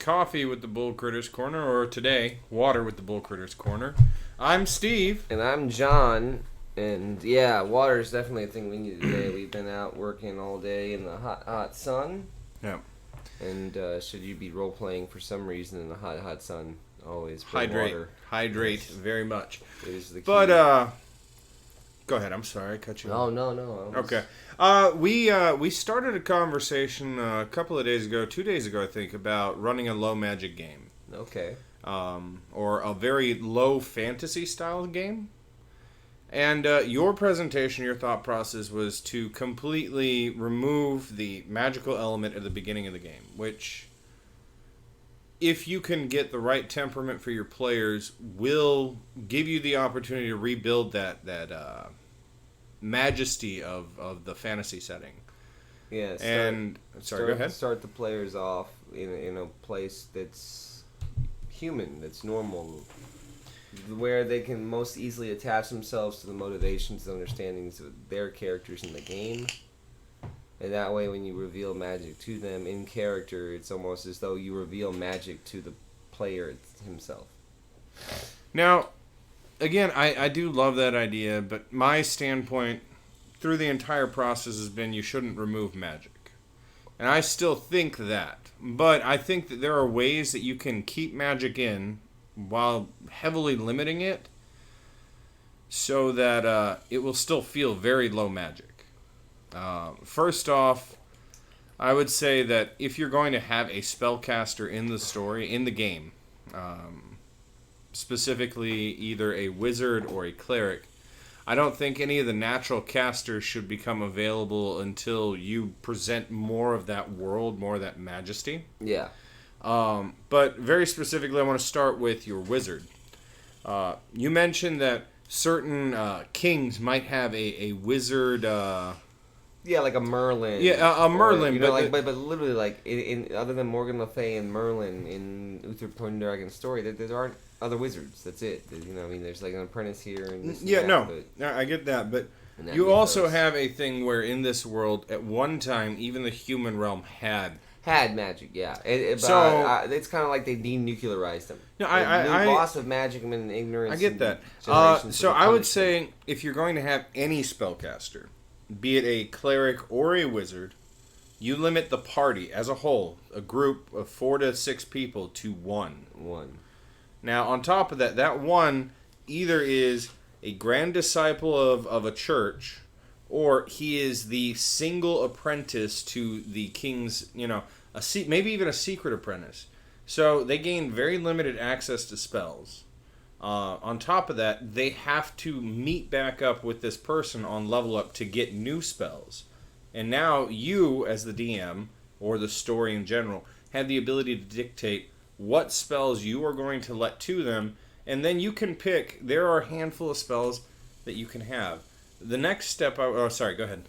Coffee with the Bullcritters Corner, or today, Water with the Bullcritters Corner. I'm Steve. And I'm John. And yeah, water is definitely a thing we need today. We've been out working all day in the hot sun. Yeah. And should you be role playing for some reason in the hot sun, always bring water. Hydrate very much. It is the key. But go ahead. I'm sorry, I cut you off. Oh no. Okay. We started a conversation a couple of days ago, 2 days ago, I think, about running a low magic game. Okay. Or a very low fantasy style game. And your presentation, your thought process was to completely remove the magical element at the beginning of the game, which, if you can get the right temperament for your players, will give you the opportunity to rebuild that majesty of the fantasy setting. Yeah. Go ahead. Start the players off in a place that's human, that's normal, where they can most easily attach themselves to the motivations and understandings of their characters in the game. And that way, when you reveal magic to them in character, it's almost as though you reveal magic to the player himself. Now, again, I do love that idea, but my standpoint through the entire process has been you shouldn't remove magic. And I still think that. But I think that there are ways that you can keep magic in while heavily limiting it so that it will still feel very low magic. First off, I would say that if you're going to have a spellcaster in the story, in the game, specifically either a wizard or a cleric, I don't think any of the natural casters should become available until you present more of that world, more of that majesty. Yeah. But very specifically, I want to start with your wizard. You mentioned that certain kings might have a wizard. Yeah, like a Merlin. Yeah, a Merlin. But literally, like in other than Morgan Le Fay and Merlin in Uther Pendragon's story, there aren't other wizards. That's it. There's like an apprentice here and this. Yeah, and that, no, I get that, but you also have a thing where in this world, at one time, even the human realm had magic, yeah. It's kind of like they denuclearized them. No, the loss of magic and ignorance. I get that. So I would say if you're going to have any spellcaster, be it a cleric or a wizard, you limit the party as a whole, a group of 4 to 6 people, to one. Now, on top of that, that one either is a grand disciple of a church, or he is the single apprentice to the king's, maybe even a secret apprentice. So they gain very limited access to spells. On top of that, they have to meet back up with this person on level up to get new spells. And now you, as the DM, or the story in general, have the ability to dictate what spells you are going to let to them, and then you can pick. There are a handful of spells that you can have. The next step... go ahead.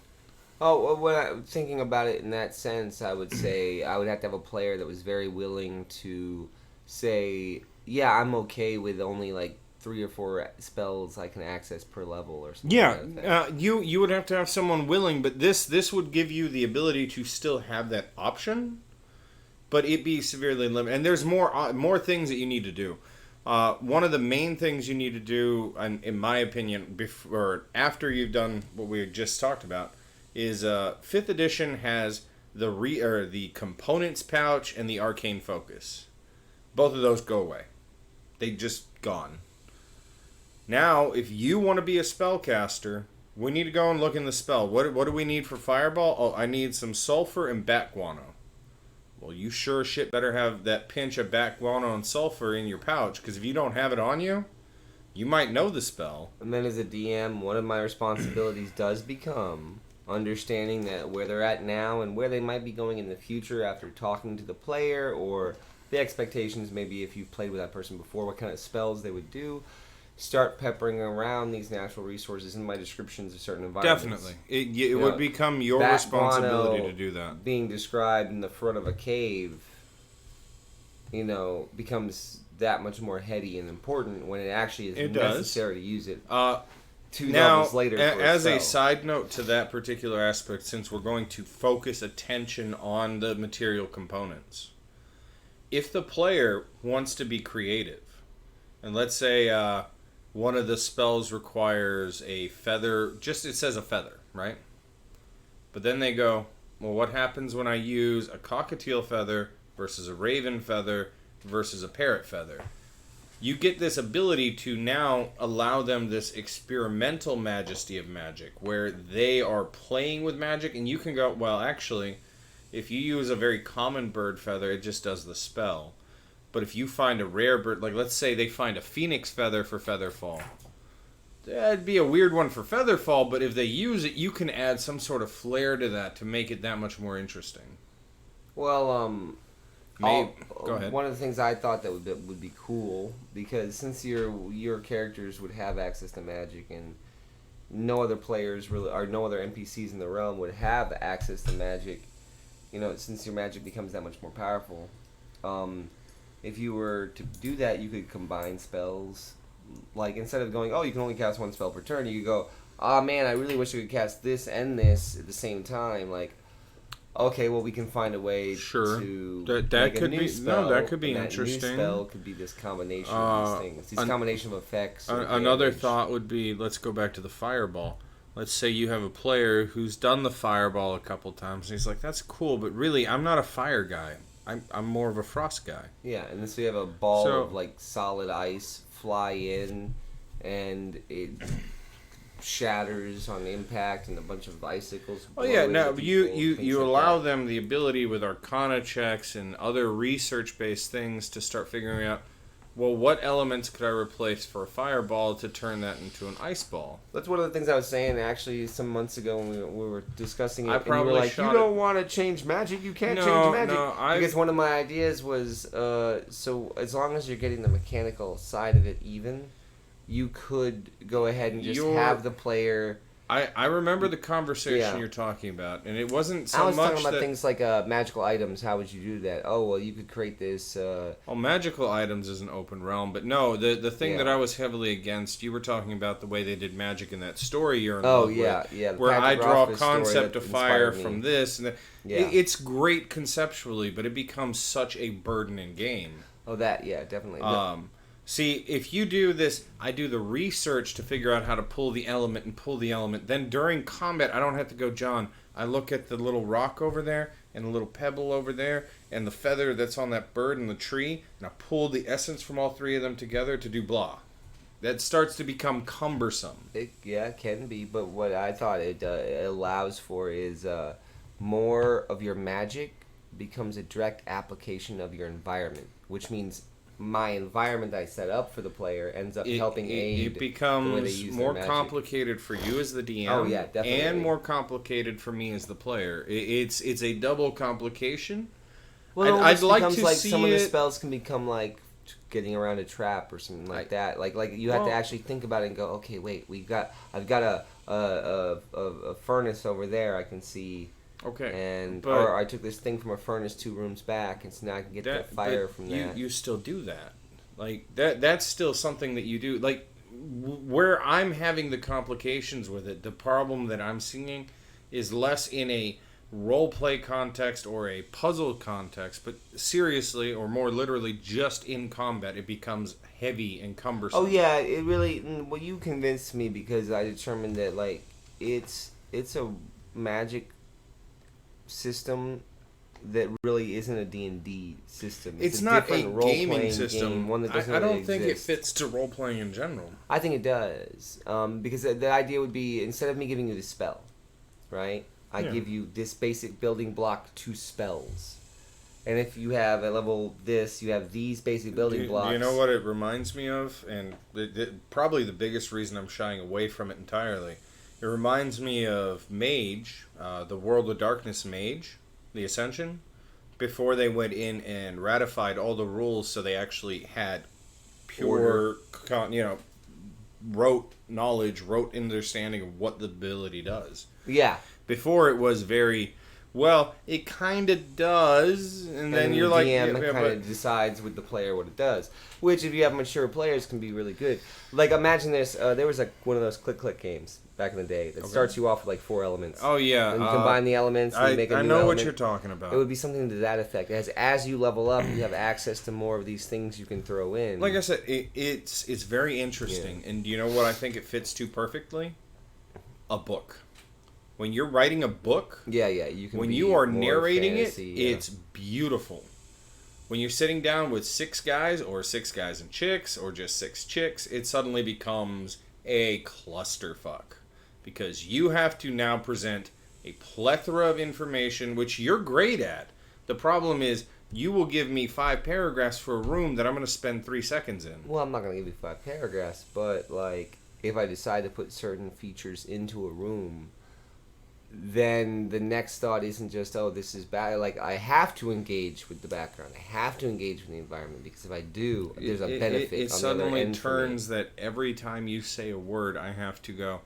Oh, when I'm thinking about it in that sense, I would say I would have to have a player that was very willing to say, yeah, I'm okay with only like 3 or 4 spells I can access per level or something. Yeah, like that. You would have to have someone willing, but this would give you the ability to still have that option, but it be severely limited. And there's more things that you need to do. One of the main things you need to do, in my opinion, before after you've done what we just talked about, is 5th edition has the components pouch and the arcane focus. Both of those go away. They just gone. Now, if you want to be a spellcaster, we need to go and look in the spell. What do we need for fireball? Oh, I need some sulfur and bat guano. Well, you sure shit better have that pinch of bat guano and sulfur in your pouch, because if you don't have it on you, you might know the spell. And then as a DM, one of my responsibilities does become understanding that where they're at now and where they might be going in the future after talking to the player, or the expectations maybe if you've played with that person before, what kind of spells they would do. Start peppering around these natural resources in my descriptions of certain environments. Definitely. It would become your responsibility to do that. Being described in the front of a cave, becomes that much more heady and important when it actually is necessary to use it. 2 levels later. As a side note to that particular aspect, since we're going to focus attention on the material components, if the player wants to be creative, and let's say one of the spells requires a feather, just it says a feather, right? But then they go, well, what happens when I use a cockatiel feather versus a raven feather versus a parrot feather? You get this ability to now allow them this experimental majesty of magic, where they are playing with magic, and you can go, well, actually, if you use a very common bird feather, it just does the spell. But if you find a rare bird, like let's say they find a phoenix feather for Featherfall, that'd be a weird one for Featherfall, but if they use it, you can add some sort of flair to that to make it that much more interesting. Well, Go ahead. One of the things I thought that would be cool, because since your characters would have access to magic and no other players really, or no other NPCs in the realm would have access to magic, since your magic becomes that much more powerful, if you were to do that, you could combine spells. Like, instead of going, oh, you can only cast one spell per turn, you could go, oh man, I really wish I could cast this and this at the same time. Like, okay, well, we can find a way to that make could a new be spell. no, that could be and interesting. That new spell could be this combination of these things, these combination of effects. Another thought would be, let's go back to the fireball. Let's say you have a player who's done the fireball a couple times, and he's like, that's cool, but really, I'm not a fire guy. I'm more of a frost guy. Yeah, and then so you have a ball of like solid ice fly in, and it shatters on impact, and a bunch of icicles. Oh yeah, now you allow them the ability with Arcana checks and other research-based things to start figuring out, well, what elements could I replace for a fireball to turn that into an ice ball? That's one of the things I was saying actually some months ago when we were discussing it. I probably and you were like, you don't want to change magic. You can't change magic. Because one of my ideas was, so as long as you're getting the mechanical side of it even, you could go ahead and just have the player... I remember the conversation you're talking about, and it wasn't so much. I was talking about things like magical items. How would you do that? Oh, well, you could create this. Magical items is an open realm, but no, the thing that I was heavily against, you were talking about the way they did magic in that story you're in love with. Yeah. Where I draw a concept of fire from this, and it's great conceptually, but it becomes such a burden in game. Oh, definitely. See, if you do this, I do the research to figure out how to pull the element. Then during combat, I don't have to go, John, I look at the little rock over there, and the little pebble over there, and the feather that's on that bird in the tree, and I pull the essence from all three of them together to do blah. That starts to become cumbersome. It can be, but what I thought it allows for is more of your magic becomes a direct application of your environment, which means my environment I set up for the player ends up helping aid. It becomes more complicated for you as the DM. Oh yeah, definitely. And more complicated for me as the player. It's a double complication. Well, I'd like to see some of the spells can become like getting around a trap or something like that. Like you have to actually think about it and go, okay, wait, I've got a furnace over there I can see. Okay. Or I took this thing from a furnace 2 rooms back, and so now I can get the fire from that. You still do that. Like, that's still something that you do. Like, where I'm having the complications with it, the problem that I'm seeing is less in a role-play context or a puzzle context, but seriously, or more literally, just in combat, it becomes heavy and cumbersome. Oh, yeah, it really... Well, you convinced me because I determined that, like, it's a magic system that really isn't a D&D system. It's not a gaming system. One that doesn't I don't think it fits to role-playing in general. I think it does. Because the idea would be, instead of me giving you the spell, right, I give you this basic building block 2 spells. And if you have a level this, you have these basic building blocks. Do you know what it reminds me of? And probably the biggest reason I'm shying away from it entirely. It reminds me of Mage, the World of Darkness Mage, the Ascension, before they went in and ratified all the rules so they actually had pure, rote knowledge, rote understanding of what the ability does. Yeah. Before it was very, well, it kind of does, and then you're like... The DM kind of decides with the player what it does, which if you have mature players can be really good. Like, imagine this, there was one of those click-click games. back in the day that starts you off with like 4 elements. Oh yeah. And you combine the elements and you make a new I know element. what you're talking about. It would be something to that effect. As you level up, you have access to more of these things you can throw in. Like I said, it's very interesting. Yeah. And do you know what I think it fits to perfectly? A book. When you're writing a book, you can. When you are narrating fantasy, it's beautiful. When you're sitting down with 6 guys, or 6 guys and chicks, or just 6 chicks, it suddenly becomes a clusterfuck. Because you have to now present a plethora of information, which you're great at. The problem is, you will give me 5 paragraphs for a room that I'm going to spend 3 seconds in. Well, I'm not going to give you 5 paragraphs, but, like, if I decide to put certain features into a room, then the next thought isn't just, oh, this is bad. Like, I have to engage with the background. I have to engage with the environment, because if I do, there's a benefit. It suddenly turns that every time you say a word, I have to go,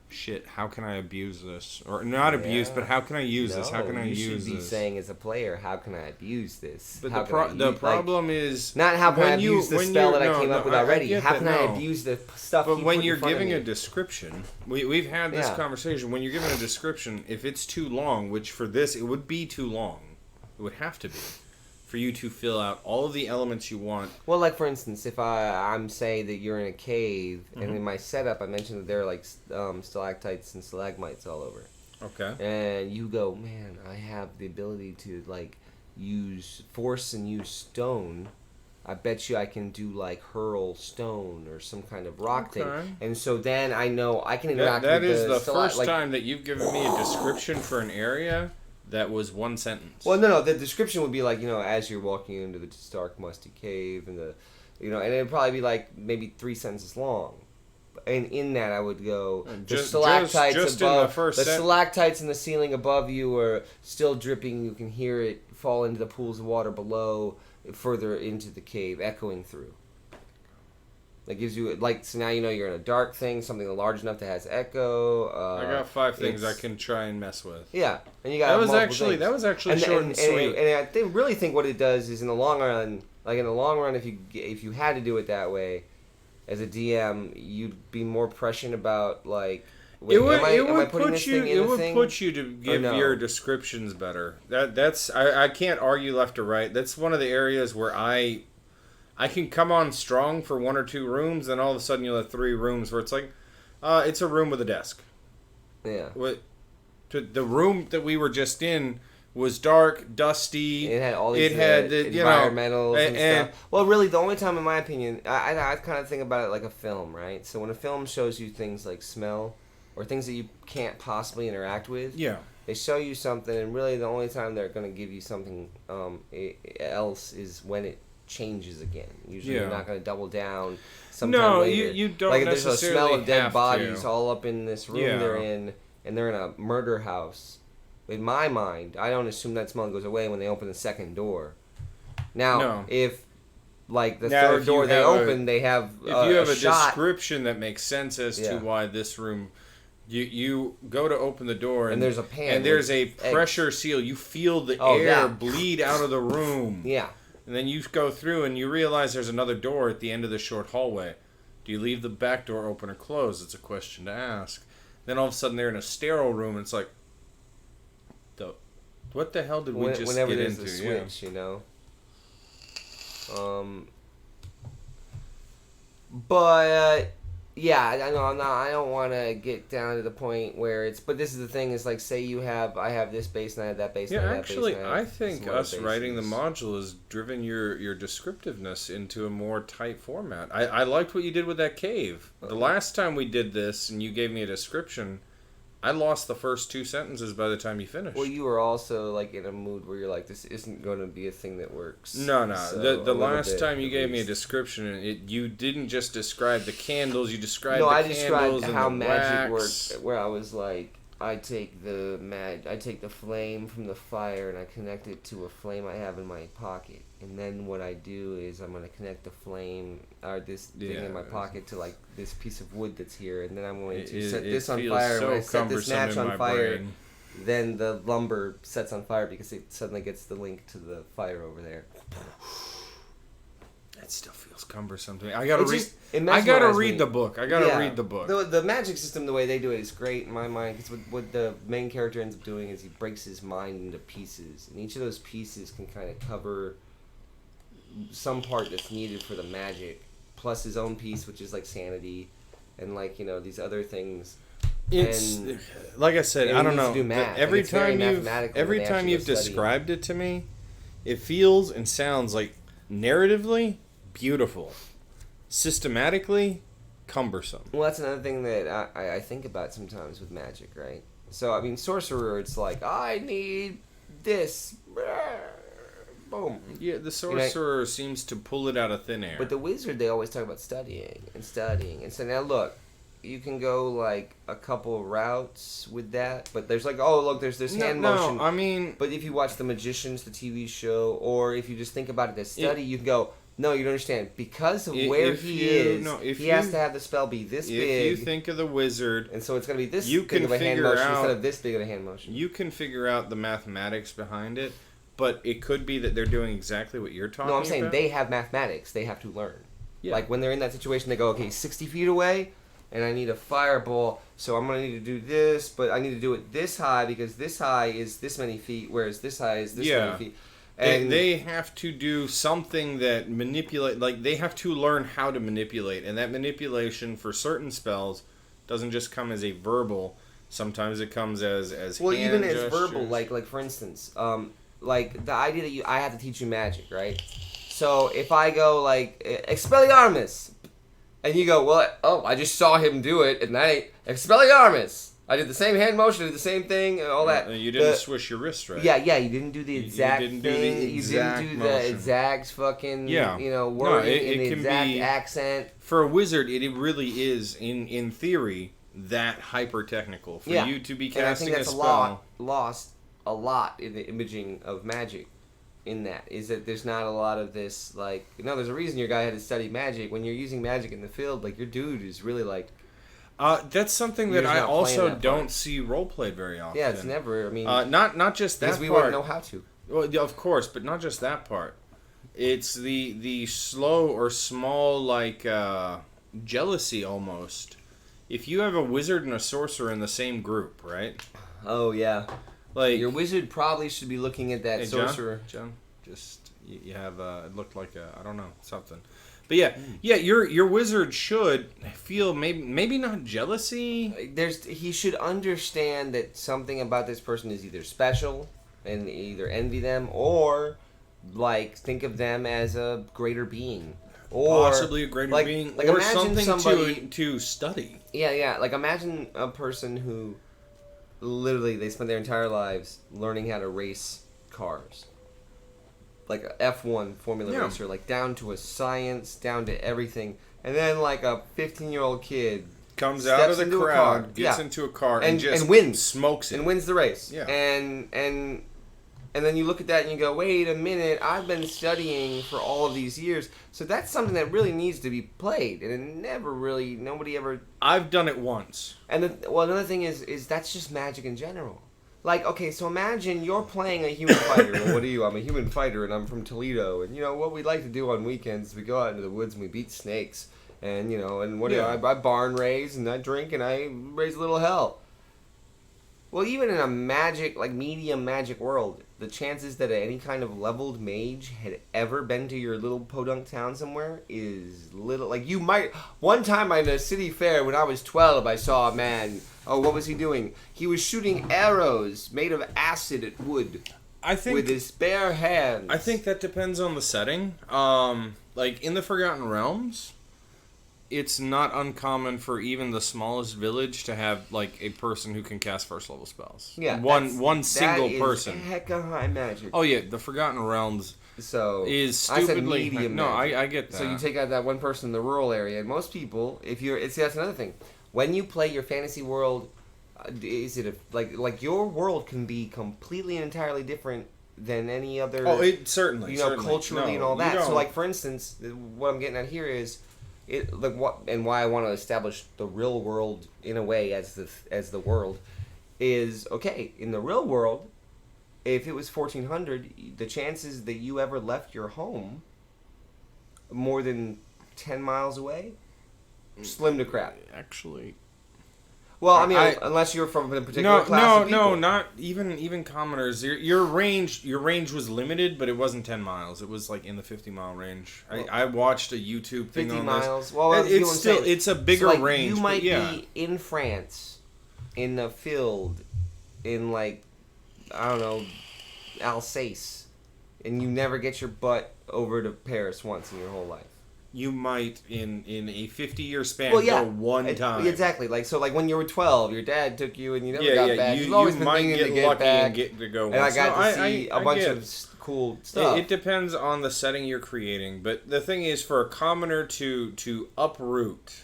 shit, how can I abuse this? Or not abuse, but how can I use this? How can I use this? You should be saying as a player, how can I abuse this? But the problem is... Not how can I abuse the spell that I came up with already. How can I abuse the stuff you put in front of me? But when you're giving a description, we've had this conversation, when you're giving a description, if it's too long, which for this, it would be too long. It would have to be. For you to fill out all of the elements you want. Well, like for instance, if I'm saying that you're in a cave, and in my setup I mentioned that there are like stalactites and stalagmites all over. Okay. And you go, man, I have the ability to like use force and use stone. I bet you I can do like hurl stone or some kind of rock thing. And so then I know I can interact with the... That is the first time that you've given me a description for an area that was 1 sentence. Well, no. The description would be like, as you're walking into the dark, musty cave, and and it'd probably be like maybe 3 sentences long. And in that, I would go, the stalactites above, stalactites in the ceiling above you are still dripping. You can hear it fall into the pools of water below, further into the cave, echoing through. That gives you, so now you know you're in a dark thing, something large enough that has echo. I got 5 things I can try and mess with. Yeah, and you got that was actually short and sweet. And I really think what it does is in the long run, if you had to do it that way, as a DM, you'd be more prescient about it would put you to give your descriptions better. That's I can't argue left or right. That's one of the areas where I can come on strong for 1 or 2 rooms, and all of a sudden you'll have 3 rooms where it's like, it's a room with a desk. Yeah. The room that we were just in was dark, dusty. It had all these environmentals and stuff. Well, really, the only time, in my opinion, I kind of think about it like a film, right? So when a film shows you things like smell or things that you can't possibly interact with, they show you something, and really the only time they're going to give you something else is when it changes again. Usually you're not going to double down sometime later. You don't like necessarily there's a smell of dead bodies to. all up in this room they're in, and they're in a murder house. In my mind, I don't assume that smell goes away when they open the second door. Now, if the third door they open, they have if you have a description that makes sense as to why this room... You go to open the door, and there's a pan. And there's a pressure seal. You feel the air bleed out of the room. Yeah. And then you go through and you realize there's another door at the end of the short hallway. Do you leave the back door open or closed? It's a question to ask. Then all of a sudden they're in a sterile room, and it's like, what the hell did we just get into? Whenever there's a switch, But I don't want to get down to the point where it's. But this is the thing: is like, say I have this base and I have that base. Yeah, and I have actually, that base and I think us writing the module has driven your descriptiveness into a more tight format. I liked what you did with that cave. The last time we did this, and you gave me a description, I lost the first 2 sentences by the time you finished. Well, you were also in a mood where you're like, this isn't going to be a thing that works. No. So the last time you gave me a description, you didn't just describe the candles. You described the candles and the wax. No, I described how magic worked. Where I was like, I take the flame from the fire and I connect it to a flame I have in my pocket. And then what I do is I'm going to connect the flame or this thing in my pocket to this piece of wood that's here, and then I'm going to set this on fire. So when I set this match on fire, then the lumber sets on fire because it suddenly gets the link to the fire over there. it still feels cumbersome to me. I gotta read. It I gotta mesmerized read me. the book. I gotta read the book. The magic system, the way they do it, is great in my mind. Because what the main character ends up doing is he breaks his mind into pieces, and each of those pieces can kind of cover some part that's needed for the magic, plus his own piece, which is like sanity, and like these other things. It's and, like I said, I don't know. Every time you've described it to me, it feels and sounds like narratively beautiful, systematically cumbersome. Well, that's another thing that I think about sometimes with magic, right? So I mean, sorcerer, it's like I need this. Boom. Yeah, the sorcerer seems to pull it out of thin air. But the wizard, they always talk about studying. And so now look, you can go like a couple routes with that, but there's like, oh look, there's this hand motion. No, I mean, but if you watch The Magicians, the TV show, or if you just think about it as study, you can go, no, you don't understand, because of where he is. He has to have the spell be this big. If you think of the wizard, and so it's going to be this big of a hand motion instead of this big of a hand motion. You can figure out the mathematics behind it, but it could be that they're doing exactly what you're talking about. No, I'm saying they have mathematics. They have to learn. Yeah. Like when they're in that situation, they go, okay, 60 feet away, and I need a fireball, so I'm going to need to do this, but I need to do it this high because this high is this many feet, whereas this high is this many feet. And they have to do something that manipulate, like they have to learn how to manipulate, and that manipulation for certain spells doesn't just come as a verbal. Sometimes it comes as well, hand even gestures. as verbal. Like for instance, like the idea that I have to teach you magic, right? So if I go like Expelliarmus, and you go, well, I just saw him do it at night. Expelliarmus. I did the same hand motion, did the same thing, and all that. You didn't swish your wrist right. Yeah, you didn't do the exact thing. You didn't do the exact fucking, wording in the exact accent. For a wizard, it really is, in theory, that hyper-technical. For you to be casting a spell. Lost a lot in the imaging of magic in that. Is that there's not a lot of this, like, there's a reason your guy had to study magic. When you're using magic in the field, like, your dude is really, like... that's something that I also don't see role played very often. Yeah, it's never. I mean, not just that part. Because we wouldn't know how to. Well, yeah, of course, but not just that part. It's the slow or small like jealousy almost. If you have a wizard and a sorcerer in the same group, right? Oh yeah. Like your wizard probably should be looking at that sorcerer. John, just you have it looked like I don't know, something. But yeah, your wizard should feel maybe not jealousy. He should understand that something about this person is either special and either envy them or like think of them as a greater being. Or possibly a greater being, like or imagine something to study. Yeah. Like imagine a person who literally they spend their entire lives learning how to race cars. Like a F1 Formula racer, like down to a science, down to everything. And then like a 15-year-old kid comes out of the crowd, gets into a car, and just wins. Smokes it. And wins the race. Yeah. And then you look at that and you go, wait a minute, I've been studying for all of these years. So that's something that really needs to be played. And it nobody ever... I've done it once. And another thing is that's just magic in general. Like, okay, so imagine you're playing a human fighter. Well, what are you? I'm a human fighter, and I'm from Toledo. And, what we like to do on weekends is we go out into the woods and we beat snakes. And, and what do I barn raise, and I drink, and I raise a little hell. Well, even in a magic, like, medium magic world, the chances that any kind of leveled mage had ever been to your little podunk town somewhere is little. Like, you might... One time at a city fair when I was 12, I saw a man... Oh, what was he doing? He was shooting arrows made of acid at wood. I think with his bare hands. I think that depends on the setting. Like in the Forgotten Realms, it's not uncommon for even the smallest village to have like a person who can cast first level spells. Yeah, one single person. Heck of high magic. Oh yeah, the Forgotten Realms. So is stupidly. I said medium. No, magic. I get that. So you take out that one person in the rural area, and most people, that's another thing. When you play your fantasy world, is it like your world can be completely and entirely different than any other? Oh, it certainly, culturally and all that. So, like for instance, what I'm getting at here is, why I want to establish the real world in a way as the world is okay. In the real world, if it was 1400, the chances that you ever left your home more than 10 miles away, slim to crap. Actually, Well, I mean, unless you're from a particular class of people. No, not even commoners. Your range was limited, but it wasn't 10 miles. It was like in the 50-mile range. Well, I watched a YouTube thing 50 on miles. this. Well, it's a bigger so, like, range. You might be in France, in a field, in like, I don't know, Alsace, and you never get your butt over to Paris once in your whole life. You might in a 50-year span go one time. Exactly. Like when you were 12, your dad took you and you never got back. You've always been might get lucky back. And get to go once. And I got to see a bunch of cool stuff. It depends on the setting you're creating, but the thing is, for a commoner to uproot,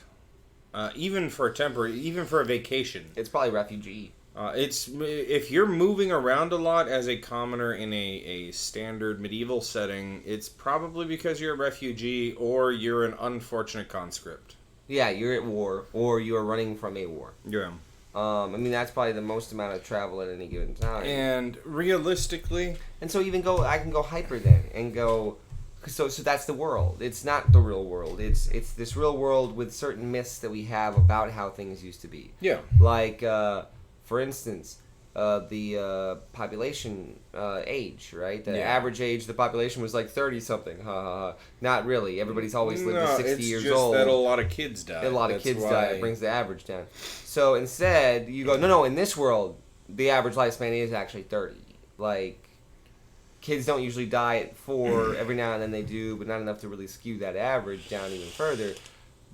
even for a vacation, it's probably refugee. It's if you're moving around a lot as a commoner in a standard medieval setting, it's probably because you're a refugee or you're an unfortunate conscript. Yeah, you're at war or you're running from a war. Yeah. I mean, that's probably the most amount of travel at any given time. And realistically, and so I can go hyper then and go. So that's the world. It's not the real world. It's this real world with certain myths that we have about how things used to be. Yeah. Like. For instance, the population age, right? The average age of the population was like 30-something. Not really. Everybody's always lived to 60 years old. It's just that a lot of kids die. It brings the average down. So instead, you go, no, in this world, the average lifespan is actually 30. Like, kids don't usually die at 4. Every now and then they do, but not enough to really skew that average down even further.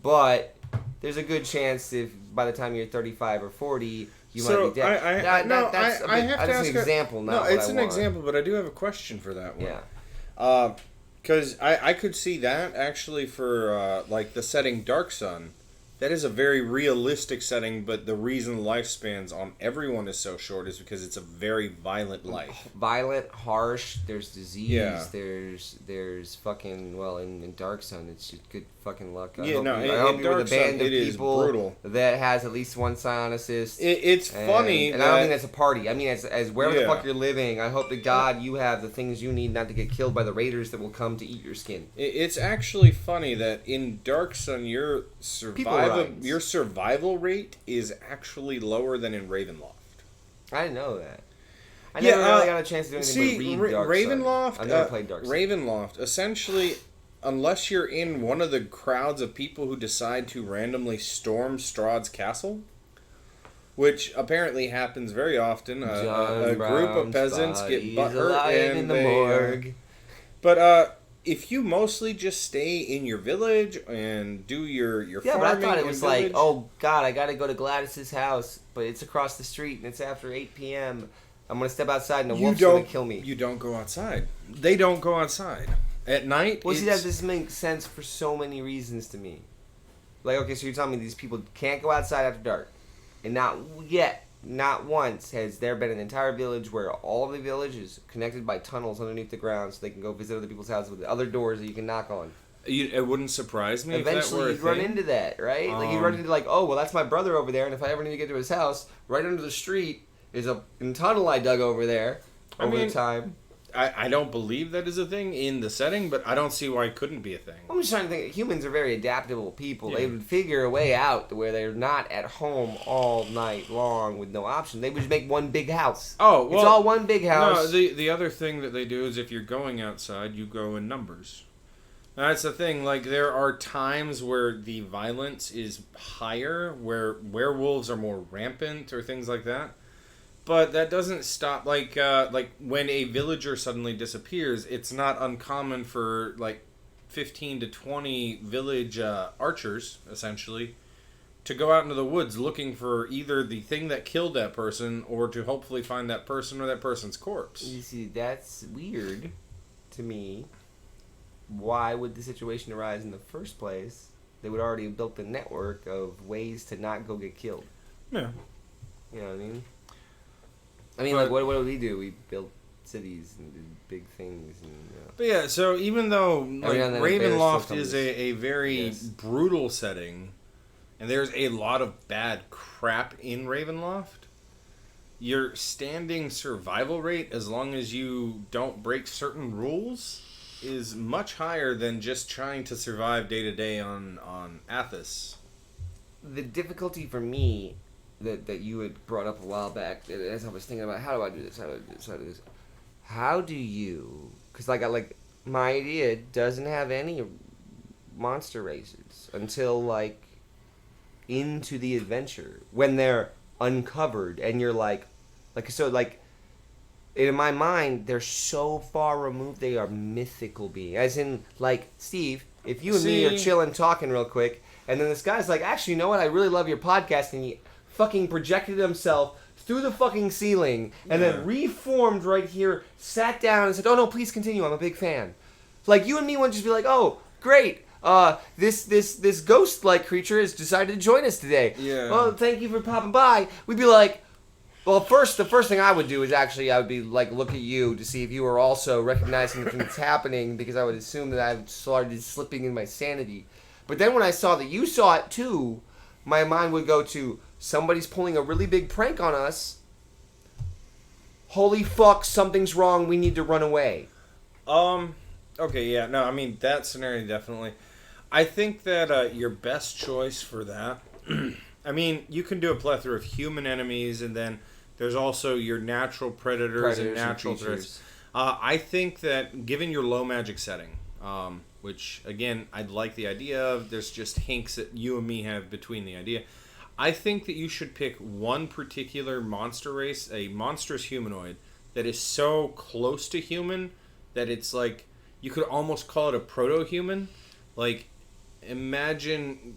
But there's a good chance if by the time you're 35 or 40... You might be dead. That's an example, not what I want. No, it's an example, but I do have a question for that one. Yeah. Because I could see that, actually, for, like, the setting Dark Sun. That is a very realistic setting, but the reason lifespans on everyone is so short is because it's a very violent life. Violent, harsh, there's disease, there's fucking, well, in Dark Sun, it's just good fucking luck. I hope you're with a band of people that has at least one psionicist. It's funny. And I don't mean that's a party. I mean, as wherever the fuck you're living, I hope to God you have the things you need not to get killed by the raiders that will come to eat your skin. It's actually funny that in Dark Sun, your survival rate is actually lower than in Ravenloft. I didn't know that. I never really got a chance to do anything but read Dark Ravenloft, Sun. I've never played Dark Sun. Ravenloft, essentially, unless you're in one of the crowds of people who decide to randomly storm Strahd's castle, which apparently happens very often, a group of peasants get butthurt and in the morgue. But if you mostly just stay in your village and do your farming, but I thought it was like, oh God, I got to go to Gladys's house, but it's across the street and it's after 8 p.m. I'm gonna step outside and the wolf's gonna kill me. You don't go outside. They don't go outside at night. Well, see, this makes sense for so many reasons to me. Like, okay, so you're telling me these people can't go outside after dark, and not once has there been an entire village where all of the village is connected by tunnels underneath the ground so they can go visit other people's houses with other doors that you can knock on. It wouldn't surprise me eventually if that were you'd run into that, right? Like you'd run into like, oh, well, that's my brother over there, and if I ever need to get to his house, right under the street is a tunnel I dug over there over time. I don't believe that is a thing in the setting, but I don't see why it couldn't be a thing. I'm just trying to think. Humans are very adaptable people. Yeah. They would figure a way out to where they're not at home all night long with no option. They would just make one big house. Oh, well, it's all one big house. No, the other thing that they do is if you're going outside, you go in numbers. That's the thing. Like, there are times where the violence is higher, where werewolves are more rampant or things like that. But that doesn't stop, like when a villager suddenly disappears, it's not uncommon for, 15 to 20 village archers, essentially, to go out into the woods looking for either the thing that killed that person or to hopefully find that person or that person's corpse. You see, that's weird to me. Why would the situation arise in the first place? They would already have built the network of ways to not go get killed. Yeah. You know what I mean? But, what do we do? We built cities and did big things. And, But yeah, so even though Ravenloft is a very brutal setting, and there's a lot of bad crap in Ravenloft, your standing survival rate, as long as you don't break certain rules, is much higher than just trying to survive day to day on Athos. The difficulty for me that you had brought up a while back, as I was thinking about how do I do this, how do you? Because my idea doesn't have any monster races until into the adventure when they're uncovered and you're in my mind they're so far removed they are mythical beings, as in Steve, if you and me are chilling talking real quick and then this guy's like, actually, you know what, I really love your podcast, and he fucking projected himself through the fucking ceiling and then reformed right here, sat down and said, oh no, please continue, I'm a big fan. You and me wouldn't just be like, oh great, this ghost-like creature has decided to join us today. Yeah. Well, thank you for popping by. We'd be like, well, the first thing I would do is I would be look at you to see if you were also recognizing the thing that's happening, because I would assume that I've started slipping in my sanity. But then when I saw that you saw it too, my mind would go to, somebody's pulling a really big prank on us. Holy fuck, something's wrong. We need to run away. Okay, yeah. No, I mean, that scenario definitely. I think that your best choice for that, I mean, you can do a plethora of human enemies, and then there's also your natural predators and natural threats. I think that given your low magic setting, which, again, I'd like the idea of, there's just hinks that you and me have between the idea. I think that you should pick one particular monster race, a monstrous humanoid, that is so close to human that it's you could almost call it a proto-human. Imagine,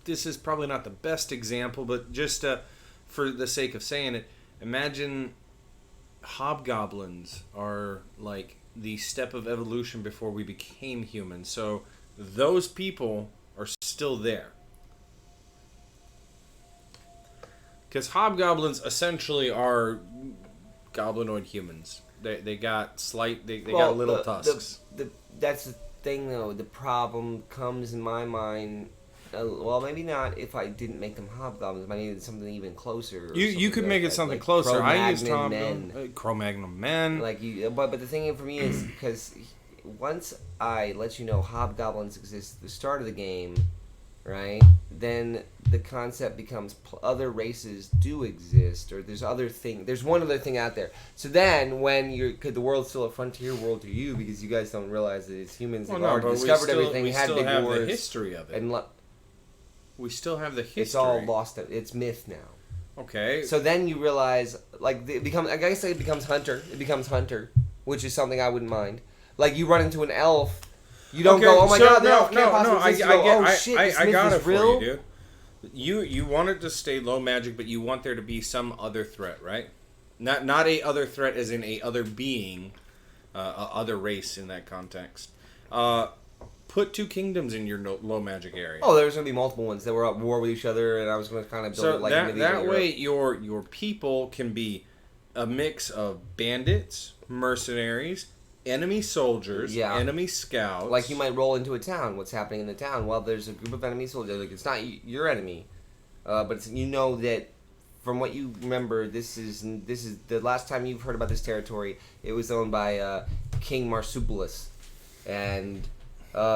this is probably not the best example, but just for the sake of saying it, imagine hobgoblins are the step of evolution before we became human. So those people are still there. Because hobgoblins essentially are goblinoid humans. They got got little tusks. That's the thing, though. The problem comes in my mind. Well, maybe not if I didn't make them hobgoblins. I needed something even closer. You could make it something closer. I used Cro-Magnon men. But the thing for me is, because once I let you know hobgoblins exist at the start of the game, right? Then the concept becomes other races do exist, or there's one other thing out there. So then, because the world's still a frontier world to you, because you guys don't realize that as humans have already discovered everything, we had still big have wars, the history of it. We still have the history. It's all lost. It's myth now. Okay. So then you realize, it becomes hunter. It becomes hunter, which is something I wouldn't mind. You run into an elf. You don't go, oh my god, the elf can't possibly exist. Oh shit, this myth is real? For you, dude. You want it to stay low magic, but you want there to be some other threat, right? Not a other threat as in a other being, other race in that context. Put two kingdoms in your low magic area. Oh, there's going to be multiple ones that were at war with each other, and I was going to kind of build it that way your people can be a mix of bandits, mercenaries, enemy soldiers, enemy scouts. You might roll into a town. What's happening in the town? Well, there's a group of enemy soldiers. It's not your enemy, but it's, that from what you remember, this is the last time you've heard about this territory. It was owned by King Marsupials, and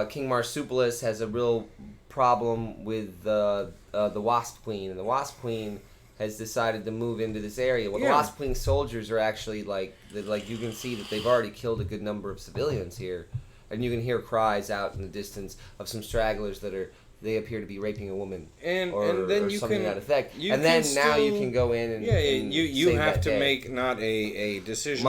King Marsupials has a real problem with the Wasp Queen, and the Wasp Queen has decided to move into this area. Well, the Wasp Queen soldiers are actually you can see that they've already killed a good number of civilians here, and you can hear cries out in the distance of some stragglers they appear to be raping a woman, and then you something can, to that effect. And then now you can go in and you have to make not a decision.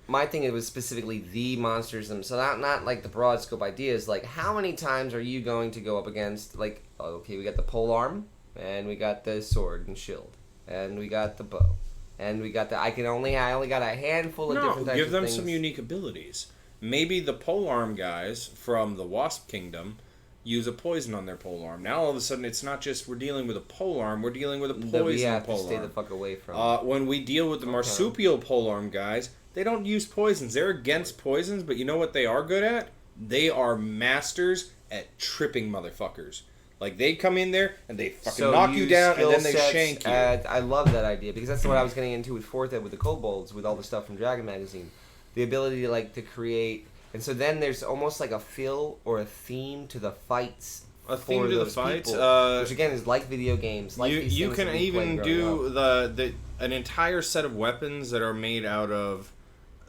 My thing, it was specifically the monsters themselves, not the broad scope ideas. How many times are you going to go up against we got the polearm, and we got the sword and shield, and we got the bow, and we got I only got a handful of different types of things. Give them some unique abilities. Maybe the polearm guys from the Wasp Kingdom use a poison on their polearm. Now all of a sudden it's not just we're dealing with a polearm, we're dealing with a poison polearm. We have to stay the fuck away from. When we deal with the marsupial polearm guys, they don't use poisons. They're against poisons, but you know what they are good at? They are masters at tripping motherfuckers. They come in there and they fucking knock you down and then they shank you. I love that idea, because that's what I was getting into with 4th Ed with the kobolds, with all the stuff from Dragon Magazine. The ability to create And so then there's almost like a feel or a theme to the fights. A theme to the fights, which again is like video games. Like you can even do an entire set of weapons that are made out of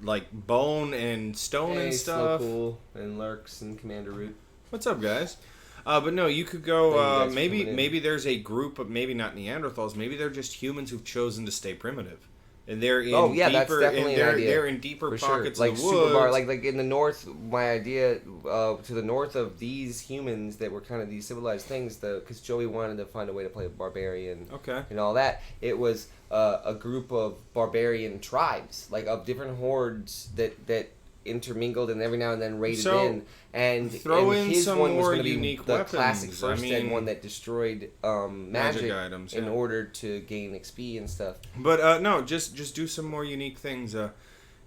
like bone and stone and stuff. Cool. And Lurks and Commander Root. What's up, guys? But no, you could go. Maybe there's a group of maybe not Neanderthals. Maybe they're just humans who've chosen to stay primitive. And they're in deeper, that's definitely an idea. They're in deeper pockets like of the woods. Like in the north, my idea to the north of these humans that were kind of these civilized things, because Joey wanted to find a way to play a barbarian, and all that. It was a group of barbarian tribes, like of different hordes that intermingled and every now and then raided in. And throw and in his some one more was unique be the weapons. classic first ed one that destroyed magic items in order to gain XP and stuff. But no, just do some more unique things.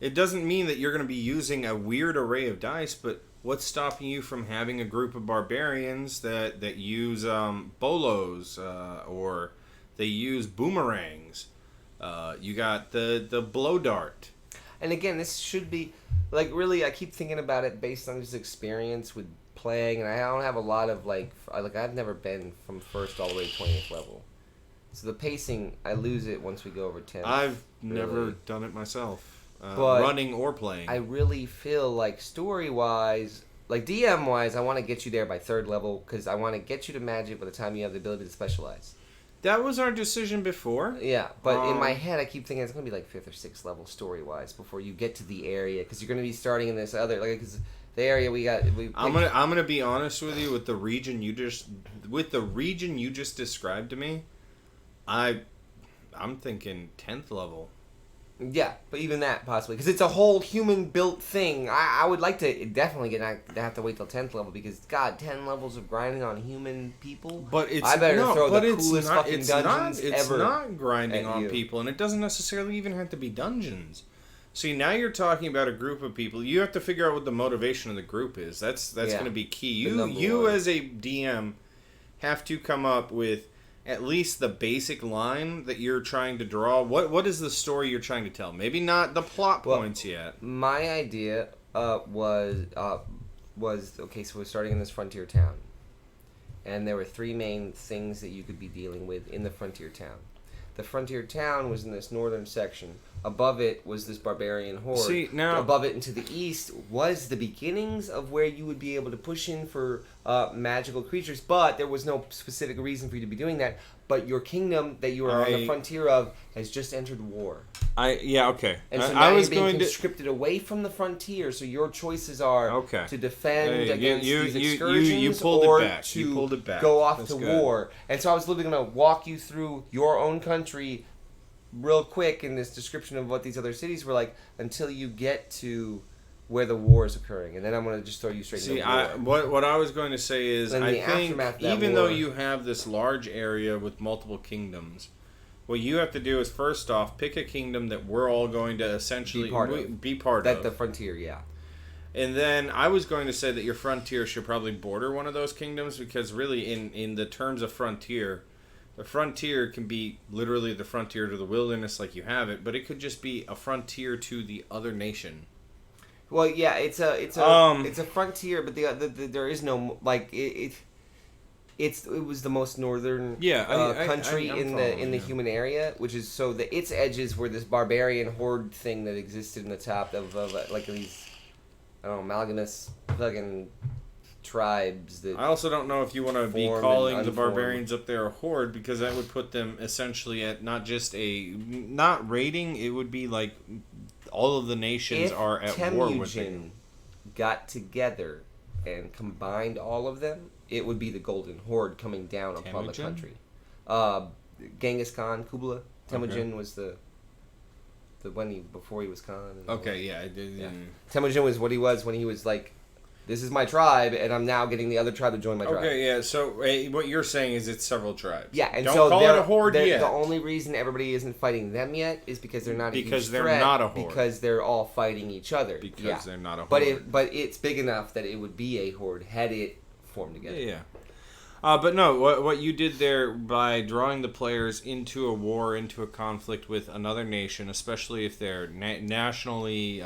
It doesn't mean that you're going to be using a weird array of dice, but what's stopping you from having a group of barbarians that use bolos or they use boomerangs? You got the blow dart. And again, this should be, like, really, I keep thinking about it based on just experience with playing, and I don't have a lot of, I've never been from first all the way to 20th level. So the pacing, I lose it once we go over 10. I've never done it myself, running or playing. I really feel like story-wise, like DM-wise, I want to get you there by 3rd level, because I want to get you to magic by the time you have the ability to specialize. That was our decision before. Yeah, but in my head, I keep thinking it's going to be like 5th or 6th level story-wise before you get to the area, because you're going to be starting in this other, because the area I'm gonna be honest with you. With the region you just described to me, I'm thinking 10th level. Yeah, but even that possibly, because it's a whole human-built thing. I would like to definitely have to wait till 10th level, because God, 10 levels of grinding on human people. But it's I better throw the coolest not, fucking dungeons ever. It's not grinding on people, and it doesn't necessarily even have to be dungeons. See, now you're talking about a group of people. You have to figure out what the motivation of the group is. That's going to be key. You as a DM have to come up with at least the basic line that you're trying to draw. What is the story you're trying to tell? Maybe not the plot points yet. My idea was okay. So we're starting in this frontier town, and there were 3 main things that you could be dealing with in the frontier town. The frontier town was in this northern section. Above it was this barbarian horde. See, now above it and to the east was the beginnings of where you would be able to push in for magical creatures, but there was no specific reason for you to be doing that. But your kingdom that you are on the frontier of has just entered war. Okay. And so now you're being conscripted away from the frontier, so your choices are to defend against these excursions or to go off to war. And so I was literally going to walk you through your own country real quick in this description of what these other cities were like until you get to where the war is occurring, and then I'm going to just throw you straight into war. What I was going to say is, I think even though you have this large area with multiple kingdoms, what you have to do is first off pick a kingdom that we're all going to essentially be part of. The frontier, yeah. And then I was going to say that your frontier should probably border one of those kingdoms, because really in the terms of frontier, the frontier can be literally the frontier to the wilderness like you have it, but it could just be a frontier to the other nation. Well, yeah, it's a frontier, but there is no it was the most northern country in the human area, which is so its edges were this barbarian horde thing that existed in the top of like these amalgamous fucking tribes that. I also don't know if you want to be calling the barbarians up there a horde, because that would put them essentially at not raiding. It would be like all of the nations are at war with them. Got together and combined all of them, it would be the Golden Horde coming down upon the country. Genghis Khan, Kublai, Temujin was the one before he was Khan. Temujin was what he was when he was like, this is my tribe, and I'm now getting the other tribe to join my tribe. Okay, yeah, so what you're saying is it's several tribes. Yeah, and don't so call it a horde yet. The only reason everybody isn't fighting them yet is because they're not a huge threat. They're not a horde. Because they're all fighting each other. Because they're not a horde. But it's big enough that it would be a horde had it formed together. Yeah. But no, what you did there by drawing the players into a war, into a conflict with another nation, especially if they're nationally...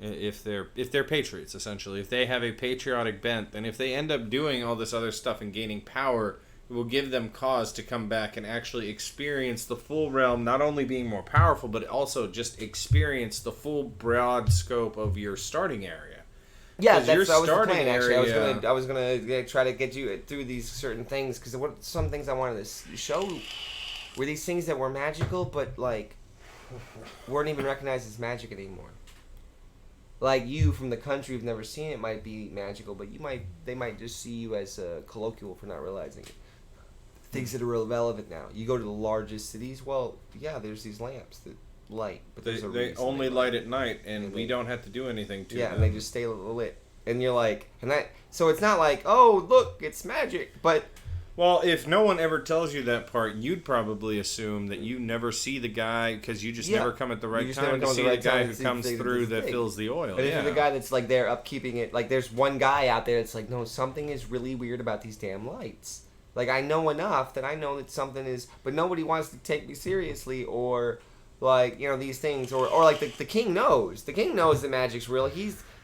if they're patriots, essentially. If they have a patriotic bent, then if they end up doing all this other stuff and gaining power, it will give them cause to come back and actually experience the full realm, not only being more powerful, but also just experience the full broad scope of your starting area. Yeah, that was the plan. Actually, I was gonna try to get you through these certain things because some things I wanted to show were these things that were magical, but like weren't even recognized as magic anymore. Like you from the country who've never seen it might be magical, but they might just see you as colloquial for not realizing it. Things that are relevant now. You go to the largest cities. Well, yeah, there's these lamps that light, but they only light at night, and we don't have to do anything to them. Yeah, and they just stay lit. And you're like, so it's not like, oh, look, it's magic, but. Well, if no one ever tells you that part, you'd probably assume that you never see the guy because you just never come at the right time to see the guy who comes through that fills the oil. But if you're the guy that's like there upkeeping it, like there's one guy out there that's like, no, something is really weird about these damn lights. Like I know enough that I know that something is, but nobody wants to take me seriously or like, these things or like the king knows. The king knows that magic's real.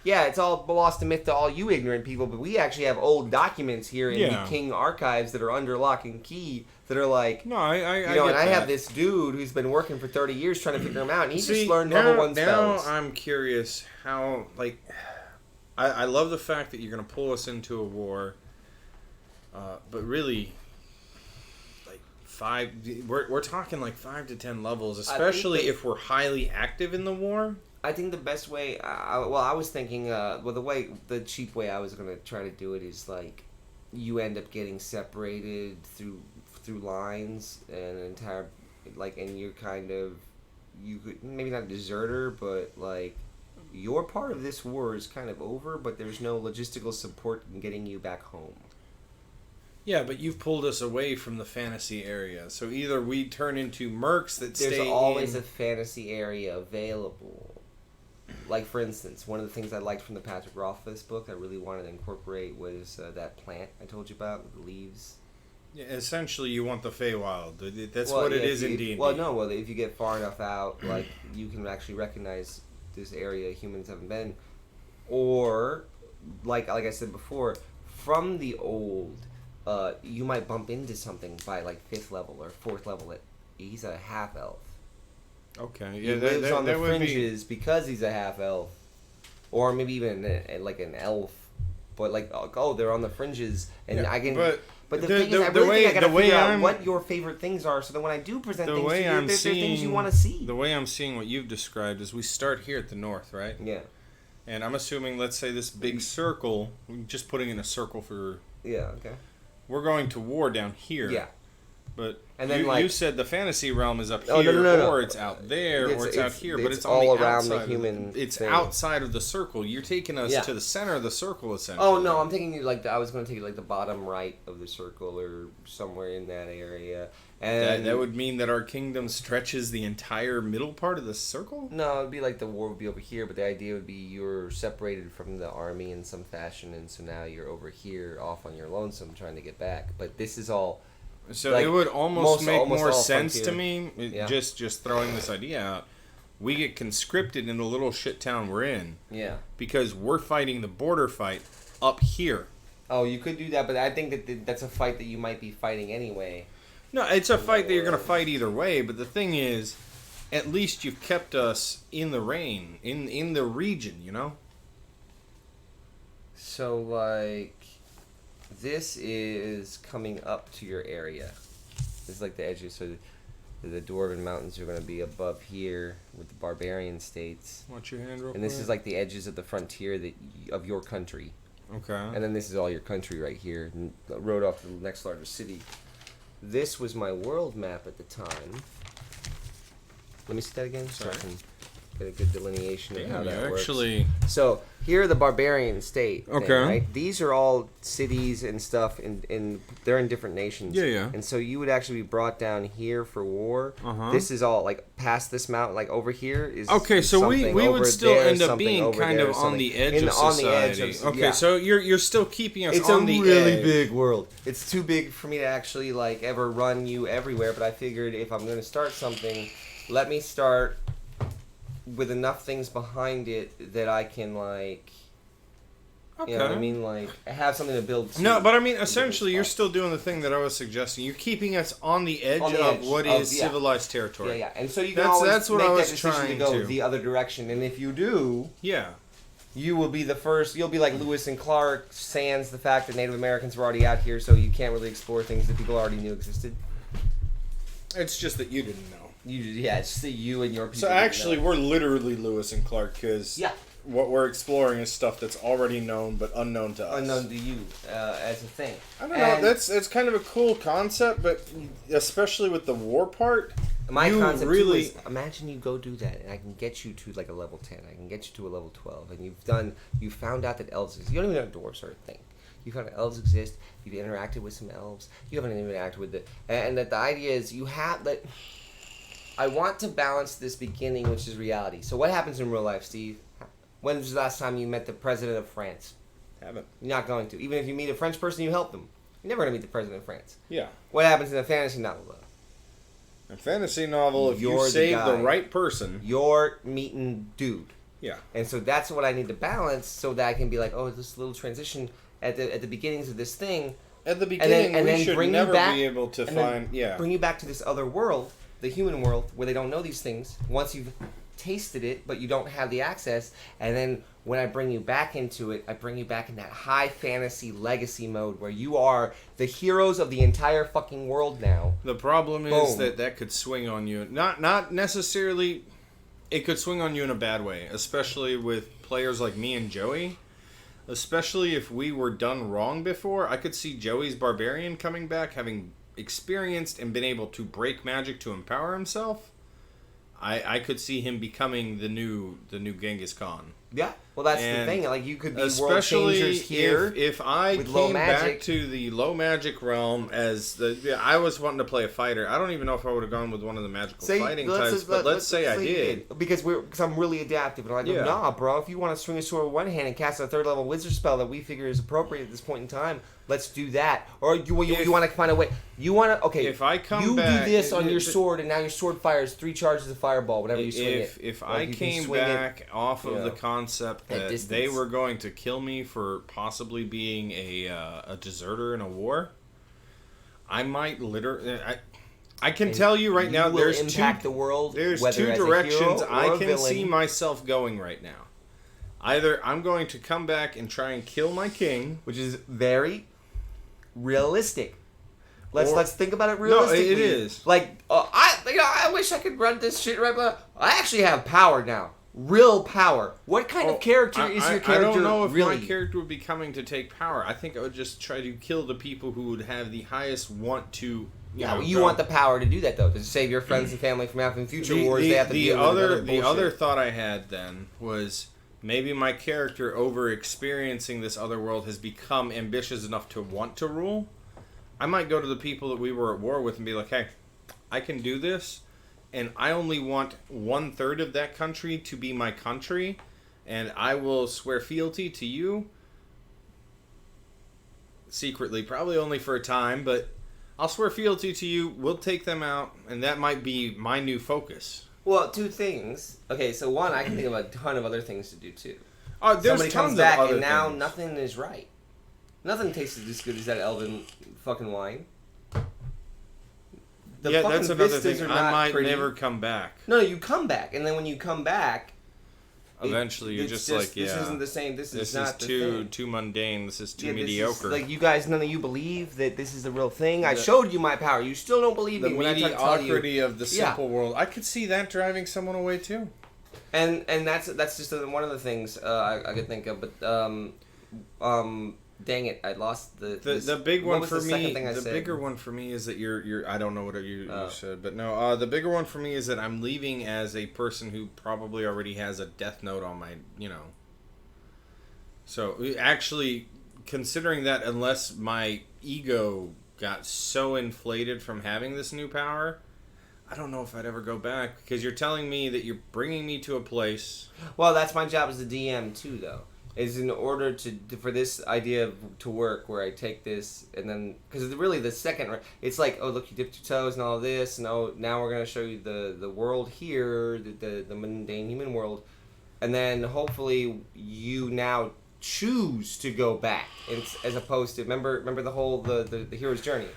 It's all lost to myth to all you ignorant people, but we actually have old documents here in the King archives that are under lock and key that are like... No, I and I have this dude who's been working for 30 years trying to figure them out, and he just learned level 1 spells. Now I'm curious how, like... I love the fact that you're going to pull us into a war, but really... We're talking like 5 to 10 levels, especially if we're highly active in the war. I think the best way, I was thinking, the cheap way I was going to try to do it is like, you end up getting separated through lines and an entire, like, and you're kind of, you could, maybe not a deserter, but like, your part of this war is kind of over, but there's no logistical support in getting you back home. Yeah, but you've pulled us away from the fantasy area. So either we turn into mercs that stay in... There's always a fantasy area available. Like, for instance, one of the things I liked from the Patrick Rothfuss book I really wanted to incorporate was that plant I told you about, with the leaves. Yeah, essentially, you want the Feywild. That's what it is in D&D. Well, if you get far enough out, like, you can actually recognize this area humans haven't been. Or, like I said before, from the old... you might bump into something by like 5th level or 4th level. He's a half elf. Okay, yeah, he lives on the fringes because he's a half elf, or maybe even like an elf. But like, they're on the fringes, and I can. But the thing is, I really think I gotta figure out what your favorite things are, so that when I do present things to you, there's things you want to see. The way I'm seeing what you've described is we start here at the north, right? Yeah. And I'm assuming, let's say this big circle, just putting in a circle for. Yeah. Okay. We're going to war down here. Yeah. But and then, you said the fantasy realm is up here, no. or it's out there, or it's out here, but it's all on the around outside the human. It's outside of the circle. You're taking us to the center of the circle, essentially. Oh no, I'm taking you I was going to take you like the bottom right of the circle, or somewhere in that area. And that would mean that our kingdom stretches the entire middle part of the circle? No, it'd be like the war would be over here, but the idea would be you're separated from the army in some fashion, and so now you're over here off on your lonesome trying to get back. But this is all... So like, it would almost make more sense to me, just throwing this idea out. We get conscripted in the little shit town we're in. Yeah. Because we're fighting the border fight up here. Oh, you could do that, but I think that's a fight that you might be fighting anyway. No, it's a fight that you're going to fight either way, but the thing is, at least you've kept us in the rain, in the region, you know? So, like, this is coming up to your area. This is like the edges, so the Dwarven Mountains are going to be above here with the barbarian states. Watch your hand real quick. And this is like the edges of the frontier of your country. Okay. And then this is all your country right here, and the road off to the next largest city. This was my world map at the time. Let me see that again so I can get a good delineation of how that works. So here are the barbarian state. Okay. Thing, right? These are all cities and stuff, and they're in different nations. Yeah. And so you would actually be brought down here for war. Uh-huh. This is all like past this mountain, like over here is. Okay, so we would still end up being kind of on the edge of society. Okay, so you're still keeping us on the edge. It's a really big world. It's too big for me to actually like ever run you everywhere. But I figured if I'm going to start something, let me start with enough things behind it that I can like. Okay. You know what I mean? Like, have something to build to. No, but I mean, essentially, you're still doing the thing that I was suggesting. You're keeping us on the edge of what is civilized territory. Yeah. And so you can always what make I was that decision to go the other direction. And if you do... Yeah. You will be the first... You'll be like Lewis and Clark, sans the fact that Native Americans were already out here, so you can't really explore things that people already knew existed. It's just that you didn't know. It's just that you and your people. So actually, we're literally Lewis and Clark, because... Yeah. What we're exploring is stuff that's already known, but unknown to us. Unknown to you, as a thing. I don't know. It's kind of a cool concept, but especially with the war part, my concept really too is, imagine you go do that, and I can get you to like a level 10. I can get you to a level 12, and you found out that elves exist. You don't even know dwarves are a thing. You found out elves exist. You've interacted with some elves. You haven't even interacted with it, and that the idea is you have that. I want to balance this beginning, which is reality. So what happens in real life, Steve? When was the last time you met the president of France? Haven't. You're not going to. Even if you meet a French person, you help them. You're never going to meet the president of France. Yeah. What happens in a fantasy novel, though? A fantasy novel, if you save the right person... You're meeting dude. Yeah. And so that's what I need to balance so that I can be like, oh, this little transition at the beginnings of this thing. At the beginning, we should never be able to find... Yeah. Bring you back to this other world, the human world, where they don't know these things. Once you've... tasted it, but you don't have the access, and then when I bring you back into it, I bring you back in that high fantasy legacy mode where you are the heroes of the entire fucking world now. The problem is that could swing on you. Not necessarily, it could swing on you in a bad way, especially with players like me and Joey. Especially if we were done wrong before. I could see Joey's barbarian coming back, having experienced and been able to break magic to empower himself. I could see him becoming the new Genghis Khan. Yeah, well, that's the thing. Like, you could be world changers here. If I came back to the low magic realm as I was wanting to play a fighter. I don't even know if I would have gone with one of the magical fighting types, but let's say I did. Because I'm really adaptive, and I go, nah, bro. If you want to swing a sword with one hand and cast a 3rd level wizard spell that we figure is appropriate at this point in time, let's do that. Or you want to find a way. You want to If I come back, do this on your sword, and now your sword fires 3 charges of fireball whenever you swing it. If I came back off of the concept that they were going to kill me for possibly being a deserter in a war, I might literally. I can tell you right now, there's the world. There's 2 directions I can see myself going right now. Either I'm going to come back and try and kill my king, which is very realistic. Let's think about it realistically. No, it is. Like, I wish I could run this shit right, but I actually have power now. Real power. What kind of character is your character? I don't know if my character would be coming to take power. I think I would just try to kill the people who would have the highest want to. You want the power to do that, though, to save your friends and family from having future wars. They have to deal with other bullshit. The other thought I had then was maybe my character, over experiencing this other world, has become ambitious enough to want to rule. I might go to the people that we were at war with and be like, hey, I can do this, and I only want 1/3 of that country to be my country, and I will swear fealty to you. Secretly, probably only for a time, but I'll swear fealty to you. We'll take them out, and that might be my new focus. Well, 2 things. Okay, so one, I can think of a ton of other things to do, too. There's Somebody comes back, and now nothing is right. Nothing tastes as good as that elven fucking wine. That's another thing. I might never come back. No, you come back, and then when you come back, eventually you're just like, this isn't the same. This is not too mundane. This is too mediocre. Like, you guys, none of you believe that this is the real thing. I showed you my power. You still don't believe me when I try to tell you. The mediocrity of the simple world. I could see that driving someone away too. And that's just one of the things I could think of. But dang it, I lost the big one for me. The bigger one for me is that you're. I don't know what you said, but no. The bigger one for me is that I'm leaving as a person who probably already has a death note on my. So actually, considering that, unless my ego got so inflated from having this new power, I don't know if I'd ever go back, because you're telling me that you're bringing me to a place. Well, that's my job as a DM too, though. is in order for this idea to work, where I take this and then, because really the second, it's like, oh look, you dipped your toes and all this, and oh now we're gonna show you the world here, the mundane human world, and then hopefully you now choose to go back, as opposed to remember the whole the hero's journey.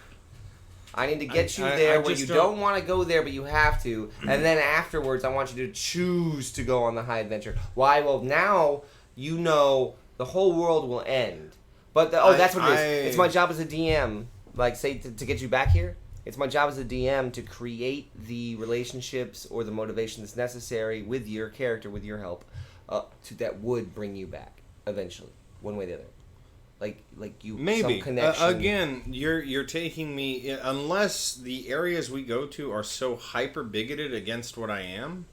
I need to get you there where you don't want to go there, but you have to, and then afterwards I want you to choose to go on the high adventure. Why? Well, now you know the whole world will end. But that's what it is. It's my job as a DM, like say to get you back here. It's my job as a DM to create the relationships or the motivation that's necessary with your character, with your help, that would bring you back eventually, one way or the other. Like you maybe some connection. Again, you're taking me, unless the areas we go to are so hyper bigoted against what I am,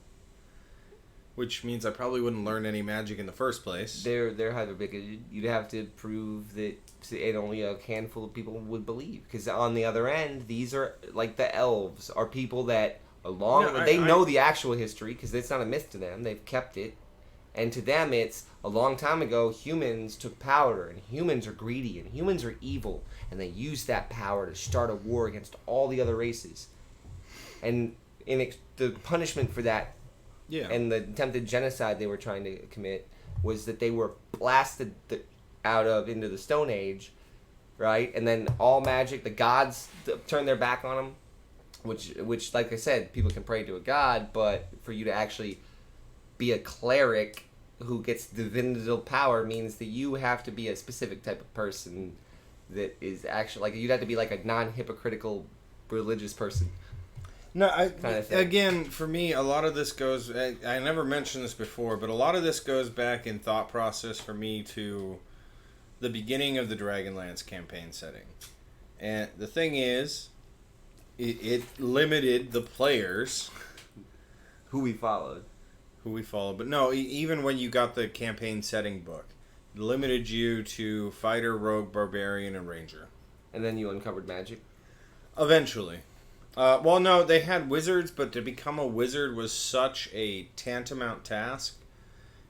which means I probably wouldn't learn any magic in the first place. They're hyper bigoted. You'd have to prove that, and only a handful of people would believe. Because on the other end, these are like the elves are people that know the actual history, because it's not a myth to them. They've kept it. And to them, it's a long time ago, humans took power, and humans are greedy, and humans are evil, and they used that power to start a war against all the other races. And the punishment for that, and the attempted genocide they were trying to commit, was that they were blasted into the Stone Age, right? And then all magic, the gods turned their back on them, which, like I said, people can pray to a god, but for you to actually be a cleric who gets divinical power means that you have to be a specific type of person that is actually, like, you'd have to be like a non-hypocritical religious person. No, again, for me, a lot of this goes, I never mentioned this before, but a lot of this goes back in thought process for me to the beginning of the Dragonlance campaign setting. And the thing is, it limited the players who we followed. But no, even when you got the campaign setting book, it limited you to fighter, rogue, barbarian, and ranger. And then you uncovered magic? Eventually. Well, no, they had wizards, but to become a wizard was such a tantamount task.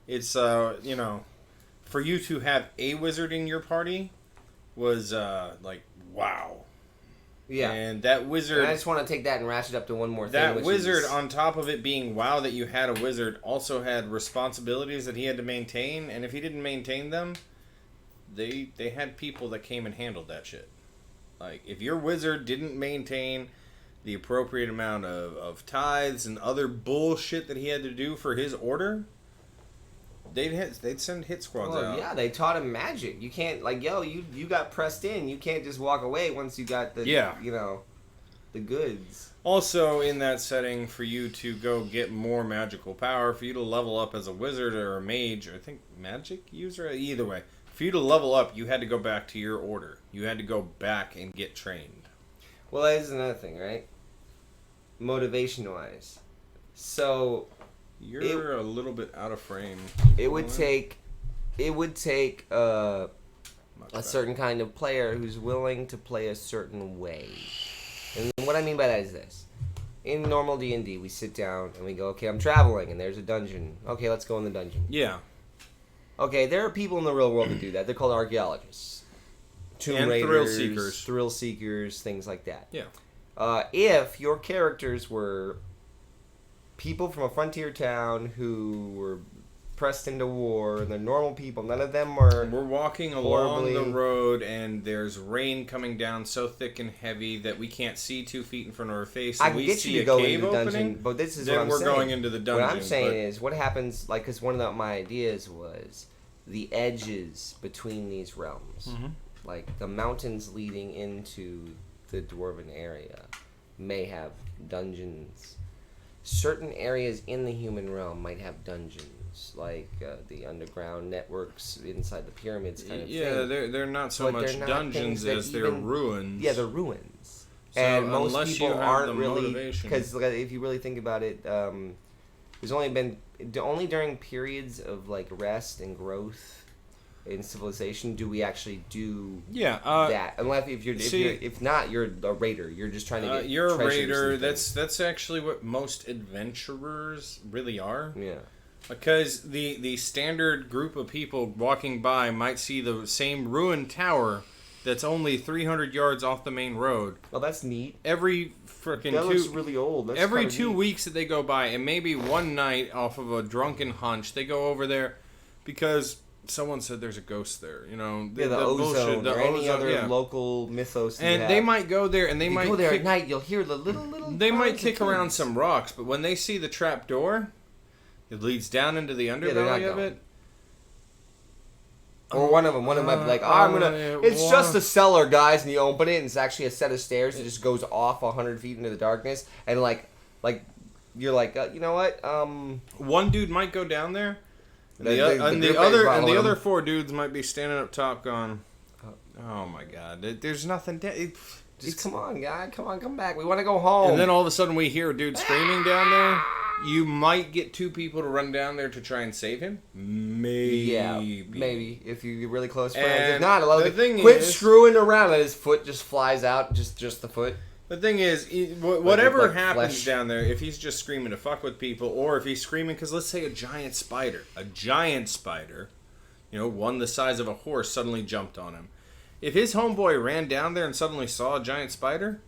It's, for you to have a wizard in your party was, wow. Yeah. And that wizard... And I just want to take that and ratchet up to one more thing. That wizard, on top of it being wow that you had a wizard, also had responsibilities that he had to maintain, and if he didn't maintain them, they had people that came and handled that shit. Like, if your wizard didn't maintain the appropriate amount of tithes and other bullshit that he had to do for his order, they'd send hit squads out. Yeah, they taught him magic. You can't, you got pressed in. You can't just walk away once you got the goods. Also, in that setting, for you to go get more magical power, for you to level up as a wizard or a mage, or I think magic user, either way, for you to level up, you had to go back to your order. You had to go back and get trained. Well, that is another thing, right? Motivation-wise. So... You're a little bit out of frame. It would take a certain kind of player who's willing to play a certain way. And what I mean by that is this. In normal D&D, we sit down and we go, okay, I'm traveling and there's a dungeon. Okay, let's go in the dungeon. Yeah. Okay, there are people in the real world that do that. They're called archaeologists. Tomb Raiders, thrill seekers, things like that. Yeah. If your characters were people from a frontier town who were pressed into war, and they're normal people. None of them are... We're walking along the road, and there's rain coming down so thick and heavy that we can't see 2 feet in front of our face. I can get you to go into the dungeon, but this is what I'm saying. Then we're going into the dungeon. What I'm saying is, what happens, because one of my ideas was the edges between these realms. Mm-hmm. Like, the mountains leading into the Dwarven area may have dungeons. Certain areas in the human realm might have dungeons, like the underground networks inside the pyramids kind of thing. Yeah, they're not so much dungeons as they're ruins. Yeah, they're ruins. So and most people aren't really... motivation. Because if you really think about it, there's only during periods of rest and growth in civilization do we actually do that. Unless if not, you're a raider. You're just trying to get you're a raider. That's actually what most adventurers really are. Yeah. Because the standard group of people walking by might see the same ruined tower that's only 300 yards off the main road. Oh, that's neat. Every freaking That looks really old. That's every kinda 2 neat. weeks that they go by, and maybe one night off of a drunken hunch, they go over there because someone said there's a ghost there. You know, Yeah, the ozone, the or any ozone, other yeah. local mythos. And they might go there, and they If you might go there kick, at night. You'll hear the little. they might cries kick of around kids. some rocks, but when they see the trap door, it leads down into the they're not underbelly of going. it. Or one of them might be like, I'm gonna. It's just a cellar, guys, and you open it, and it's actually a set of stairs that just goes off 100 feet into the darkness, and like you're like, you know what? One dude might go down there, and The the group ain't following other him. 4 dudes might be standing up top, going, "Oh my god, there's nothing." Just come on, guy, come back. We want to go home. And then all of a sudden we hear a dude screaming down there. You might get 2 people to run down there to try and save him. Maybe if you get really close friends. And If not, a lot the of thing quit is- screwing around, and his foot just flies out, just the foot. The thing is, whatever like happens flesh. down there, if he's just screaming to fuck with people, or if he's screaming because let's say a giant spider, you know, one the size of a horse suddenly jumped on him. If his homeboy ran down there and suddenly saw a giant spider,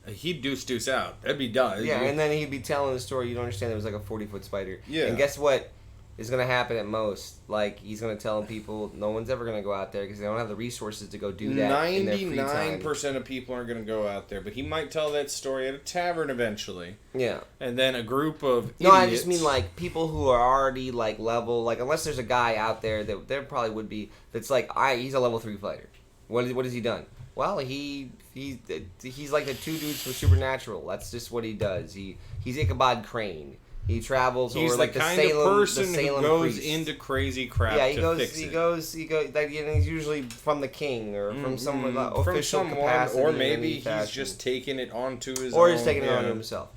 he'd deuce out. That'd be done. Yeah, and then he'd be telling the story. You don't understand. It was like a 40-foot spider. Yeah. And guess what is going to happen at most? Like, he's going to tell people no one's ever going to go out there because they don't have the resources to go do that in their free time. 99% of people aren't going to go out there, but he might tell that story at a tavern eventually. Yeah. And then a group of No, I idiots- just mean like people who are already like level, like unless there's a guy out there that there probably would be that's like he's a level 3 fighter. What has he done? Well, he's like the 2 dudes from Supernatural. That's just what he does. He's Ichabod Crane. He travels He's over like the the kind Salem, of person the Salem who goes priest. into crazy crap Yeah, he to goes. fix He it. goes. Like, you know, he's usually from the king or from someone From official someone, capacity, or in maybe any he's fashion. just taking it onto his or own. he's taking it on yeah. himself.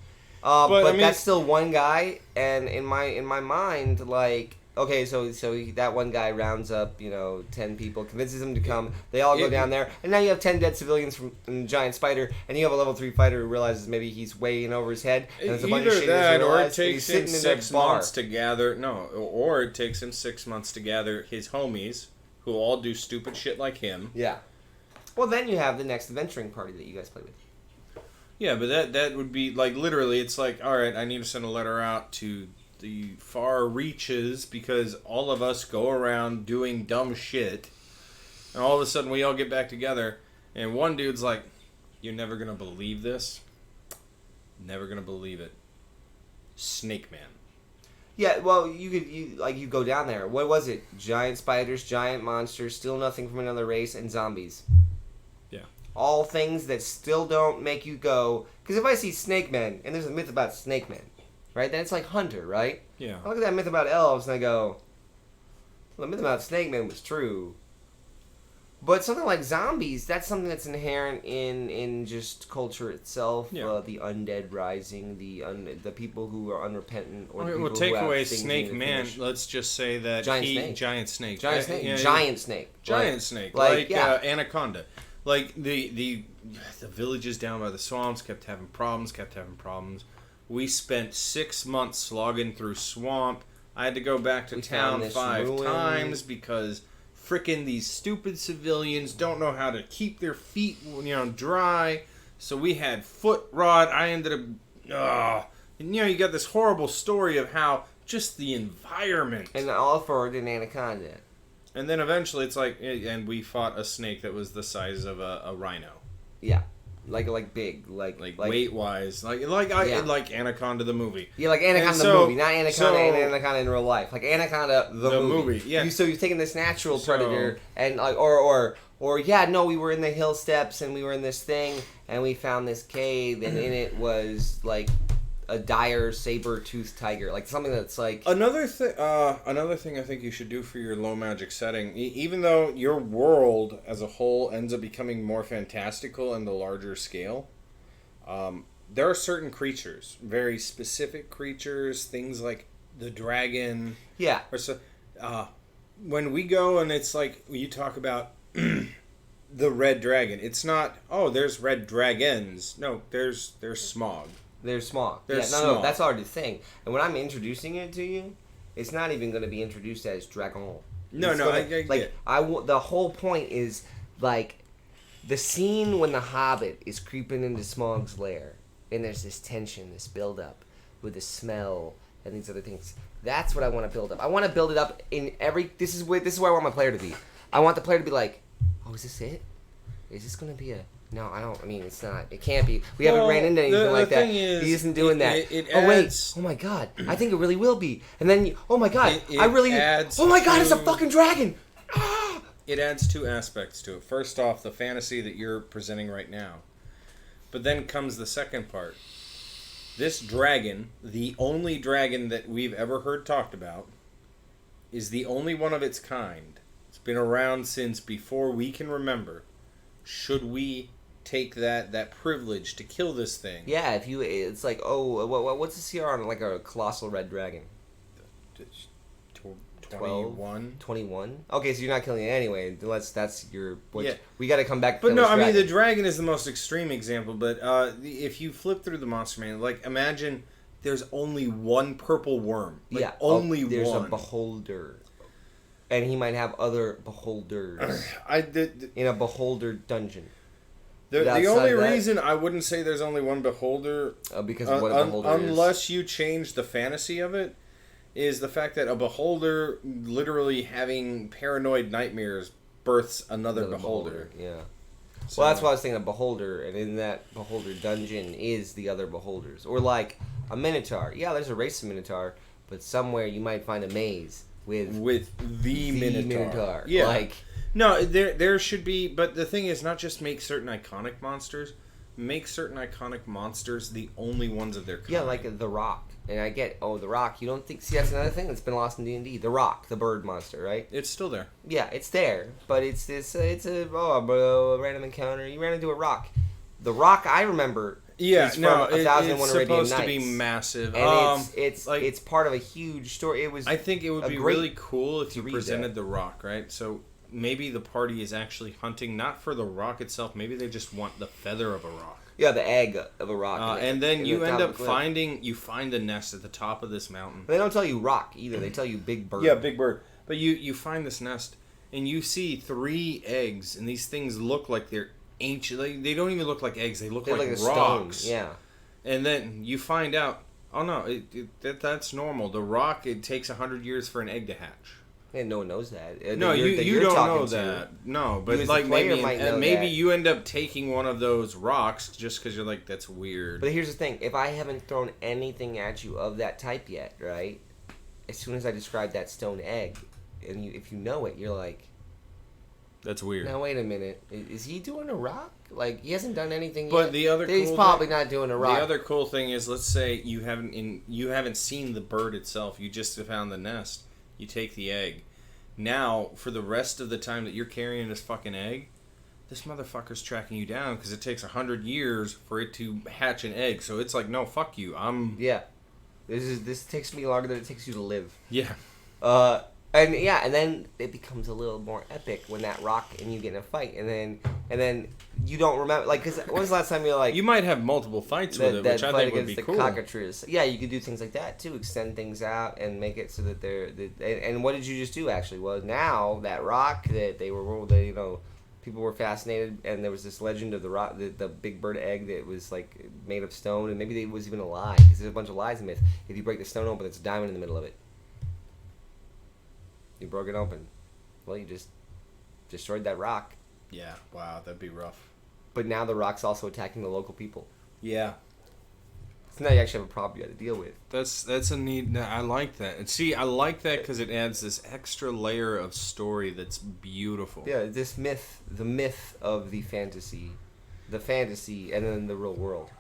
But, I mean- that's still one guy, and in my mind, like, okay, so that one guy rounds up, 10 people, convinces them to come. They all go down there, and now you have 10 dead civilians from a giant spider, and you have a level 3 fighter who realizes maybe he's way in over his head, and there's a bunch of Either shit that, he or it realized, and takes he's him sitting in 6 a bar. months to gather. No, or it takes him 6 months to gather his homies, who all do stupid shit like him. Yeah. Well, then you have the next adventuring party that you guys play with. Yeah, but that would be like literally. It's like, all right, I need to send a letter out to the far reaches because all of us go around doing dumb shit, and all of a sudden we all get back together, and one dude's like, "You're never gonna believe this. Never gonna believe it. Snake Man." Yeah, well, you go down there. What was it? Giant spiders, giant monsters, still nothing from another race, and zombies. Yeah. All things that still don't make you go. Because if I see snake men, and there's a myth about snake men, right? Then it's like Hunter, right? Yeah. I look at that myth about elves, and I go, well, the myth about snake men was true. But something like zombies, that's something that's inherent in just culture itself. Yeah. The undead rising, the people who are unrepentant, or the Okay, people well, take who have away things Snake they need to Man. finish. Let's just say that Giant snake. Giant Snake, Giant snake, Yeah, giant snake, Giant snake, like, yeah. Anaconda. Like the villages down by the swamps kept having problems. We spent 6 months slogging through swamp. I had to go back to We town found this 5 ruin. times because frickin' these stupid civilians don't know how to keep their feet, dry. So we had foot rot. I ended up, and you got this horrible story of how just the environment. And all for an anaconda. And then eventually it's like, and we fought a snake that was the size of a rhino. Yeah, like big, like weight wise, like Yeah. like Anaconda the movie. Yeah, like Anaconda And the so- movie, not Anaconda and Anaconda in real life. Like Anaconda the movie. Yeah. So you've taken this natural So- predator and like, we were in the hill steps and we were in this thing and we found this cave and in it was like a dire saber-toothed tiger, like something that's like Another thing I think you should do for your low magic setting, even though your world as a whole ends up becoming more fantastical in the larger scale, there are certain creatures, very specific creatures, things like the dragon. yeah. Or so, when we go and it's like you talk about the red dragon, it's not there's red dragons. No, there's smog. They're small. They're No, small. that's already the thing. And when I'm introducing it to you, It's not even going to be introduced as dragon. No, I get it. The whole point is like the scene when the Hobbit is creeping into Smaug's lair, and there's this tension, this build up with the smell and these other things. That's what I want to build up. I want to build it up in every. This is where I want my player to be. I want the player to be like, oh, is this it? Is this going to be a? No, I don't. I mean, it's not. It can't be. We haven't ran into anything like that. He isn't doing that. Oh wait. Oh my god. I think it really will be. And then, oh my god. I really. Oh my god! It's a fucking dragon. Ah! It adds two aspects to it. First off, the fantasy that you're presenting right now, but then comes the second part. This dragon, the only dragon that we've ever heard talked about, is the only one of its kind. It's been around since before we can remember. Should we take that privilege to kill this thing? Yeah, it's like, oh, what's the CR on like a colossal red dragon? 21. 21? Okay, so you're not killing it anyway. That's your... Yeah. We got to come back to But no, I mean, the dragon is the most extreme example, but if you flip through the Monster Manual, like, imagine there's only one purple worm. Like, yeah. Only there's one. There's a beholder. And he might have other beholders. In a beholder dungeon. The only reason I wouldn't say there's only one beholder... because of what a beholder is. Unless you change the fantasy of it, is the fact that a beholder literally having paranoid nightmares births another beholder. Yeah. So, well, that's why I was thinking, a beholder, and in that beholder dungeon is the other beholders. Or like a minotaur. Yeah, there's a race of minotaur, but somewhere you might find a maze with the minotaur. Yeah. Like, no, there should be, but the thing is, not just make certain iconic monsters, make certain iconic monsters the only ones of their kind. Yeah, like the Rock. And I get, the Rock, you don't think... See, that's another thing that's been lost in D&D. The Rock, the bird monster, right? It's still there. Yeah, it's there. But it's a random encounter. You ran into a rock. The Rock, I remember... Yeah, it's supposed to be massive. And it's part of a huge story. I think it would be really cool if you presented the Rock, right? So maybe the party is actually hunting not for the rock itself. Maybe they just want the feather of a rock. Yeah, the egg of a rock. And then you end up finding the nest at the top of this mountain. They don't tell you rock either. They tell you big bird. Yeah, big bird. But you find this nest, and you see 3 eggs, and these things look like they're ancient. They don't even look like eggs. They look like rocks. Stone. Yeah. And then you find out, oh no, that's normal. The rock, it takes 100 years for an egg to hatch. And no one knows that. No, you don't know that. No, but like maybe you end up taking one of those rocks just because you're like, that's weird. But here's the thing: if I haven't thrown anything at you of that type yet, right? As soon as I describe that stone egg, and if you know it, you're like, that's weird. Now wait a minute, is he doing a rock? Like, he hasn't done anything yet. But the other he's probably not doing a rock. The other cool thing is, let's say you haven't seen the bird itself. You just found the nest. You take the egg. Now, for the rest of the time that you're carrying this fucking egg, this motherfucker's tracking you down because it takes 100 years for it to hatch an egg. So it's like, no, fuck you. Yeah. This takes me longer than it takes you to live. Yeah. And then it becomes a little more epic when that rock and you get in a fight, and then you don't remember, like, because when was the last time you were like... You might have multiple fights with it, which I think would be cool. Cockatrice. Yeah, you could do things like that, too. Extend things out and make it so that and what did you just do, actually? Well, now, that rock that people were fascinated, and there was this legend of the rock, the big bird egg that was, like, made of stone, and maybe it was even a lie, because there's a bunch of lies in myth. If you break the stone open, there's a diamond in the middle of it. You broke it open. Well, you just destroyed that rock. Yeah, wow, that'd be rough. But now the rock's also attacking the local people. Yeah. So now you actually have a problem you got to deal with. That's a neat... I like that. And see, I like that because it adds this extra layer of story that's beautiful. Yeah, this myth, the myth of the fantasy, and then the real world.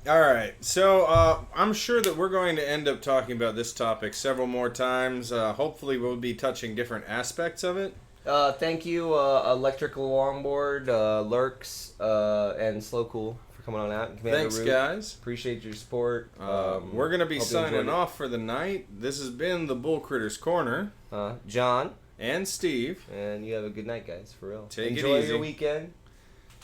All right, so I'm sure that we're going to end up talking about this topic several more times. Hopefully, we'll be touching different aspects of it. Thank you, Electrical Longboard, Lurks, and Slow Cool for coming on out. Thanks, guys. Appreciate your support. We're going to be signing off for the night. This has been the Bullcritter's Corner. John. And Steve. And you have a good night, guys, for real. Enjoy your weekend.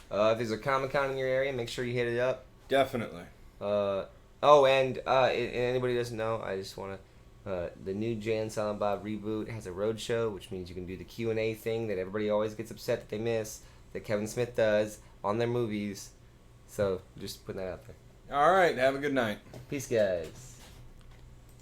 If there's a Comic-Con in your area, make sure you hit it up. Definitely. And anybody doesn't know, I just want The new Jay and Silent Bob reboot has a road show, which means you can do the Q&A thing that everybody always gets upset that they miss, that Kevin Smith does on their movies. So just putting that out there. All right. Have a good night. Peace, guys.